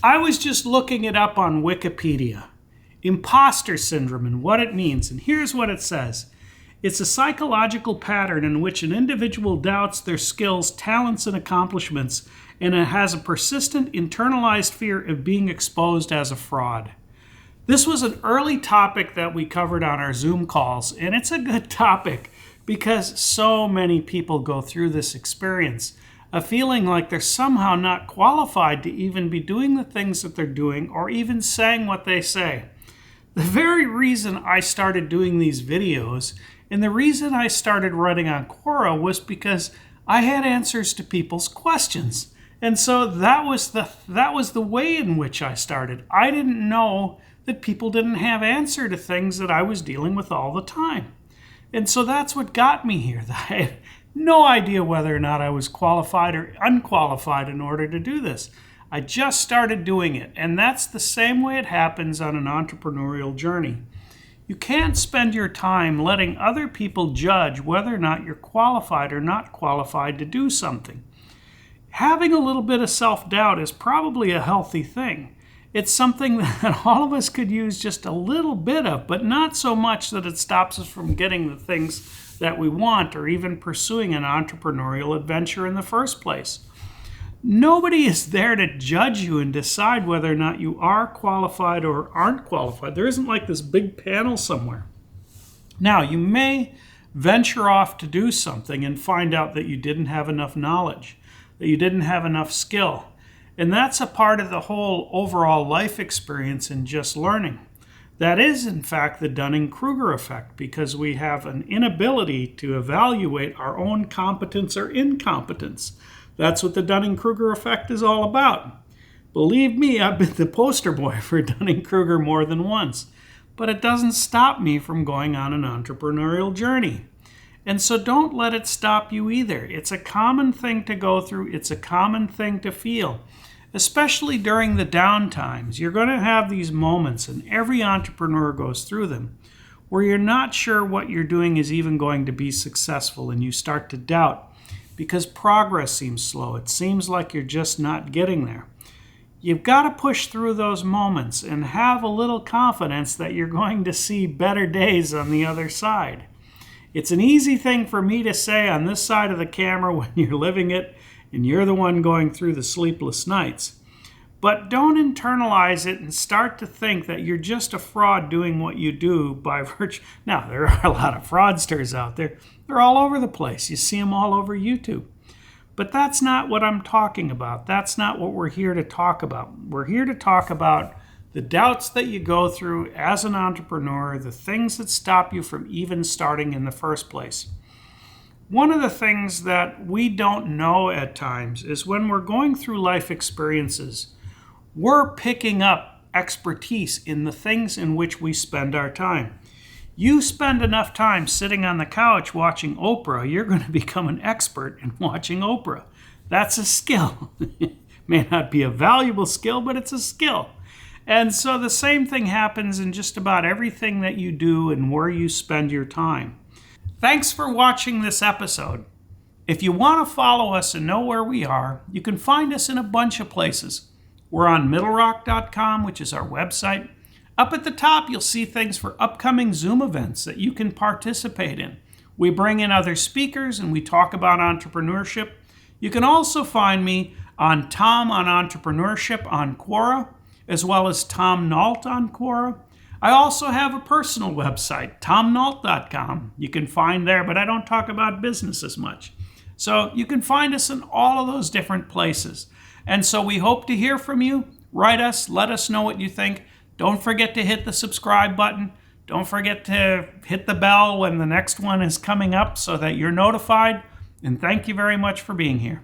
I was just looking it up on Wikipedia. Imposter syndrome and what it means. And here's what it says. It's a psychological pattern in which an individual doubts their skills, talents, and accomplishments, and it has a persistent internalized fear of being exposed as a fraud. This was an early topic that we covered on our Zoom calls, and it's a good topic because so many people go through this experience of feeling like they're somehow not qualified to even be doing the things that they're doing or even saying what they say. The very reason I started doing these videos and the reason I started writing on Quora was because I had answers to people's questions. And so that was the way in which I started. I didn't know that people didn't have answer to things that I was dealing with all the time. And so that's what got me here. I had no idea whether or not I was qualified or unqualified in order to do this. I just started doing it. And that's the same way it happens on an entrepreneurial journey. You can't spend your time letting other people judge whether or not you're qualified or not qualified to do something. Having a little bit of self-doubt is probably a healthy thing. It's something that all of us could use just a little bit of, but not so much that it stops us from getting the things that we want or even pursuing an entrepreneurial adventure in the first place. Nobody is there to judge you and decide whether or not you are qualified or aren't qualified. There isn't like this big panel somewhere. Now, you may venture off to do something and find out that you didn't have enough knowledge, that you didn't have enough skill. And that's a part of the whole overall life experience in just learning. That is, in fact, the Dunning-Kruger Effect, because we have an inability to evaluate our own competence or incompetence. That's what the Dunning-Kruger Effect is all about. Believe me, I've been the poster boy for Dunning-Kruger more than once, but it doesn't stop me from going on an entrepreneurial journey. And so don't let it stop you either. It's a common thing to go through. It's a common thing to feel, especially during the down times. You're going to have these moments, and every entrepreneur goes through them, where you're not sure what you're doing is even going to be successful, and you start to doubt because progress seems slow. It seems like you're just not getting there. You've got to push through those moments and have a little confidence that you're going to see better days on the other side. It's an easy thing for me to say on this side of the camera when you're living it and you're the one going through the sleepless nights. But don't internalize it and start to think that you're just a fraud doing what you do by virtue. Now, there are a lot of fraudsters out there. They're all over the place. You see them all over YouTube. But that's not what I'm talking about. That's not what we're here to talk about. We're here to talk about the doubts that you go through as an entrepreneur, the things that stop you from even starting in the first place. One of the things that we don't know at times is when we're going through life experiences, we're picking up expertise in the things in which we spend our time. You spend enough time sitting on the couch watching Oprah, you're going to become an expert in watching Oprah. That's a skill. It may not be a valuable skill, but it's a skill. And so the same thing happens in just about everything that you do and where you spend your time. Thanks for watching this episode. If you want to follow us and know where we are, you can find us in a bunch of places. We're on Middlerock.com, which is our website. Up at the top, you'll see things for upcoming Zoom events that you can participate in. We bring in other speakers and we talk about entrepreneurship. You can also find me on Tom on Entrepreneurship on Quora, as well as Tom Nault on Quora. I also have a personal website, tomnault.com. You can find there, but I don't talk about business as much. So you can find us in all of those different places. And so we hope to hear from you. Write us, let us know what you think. Don't forget to hit the subscribe button. Don't forget to hit the bell when the next one is coming up so that you're notified. And thank you very much for being here.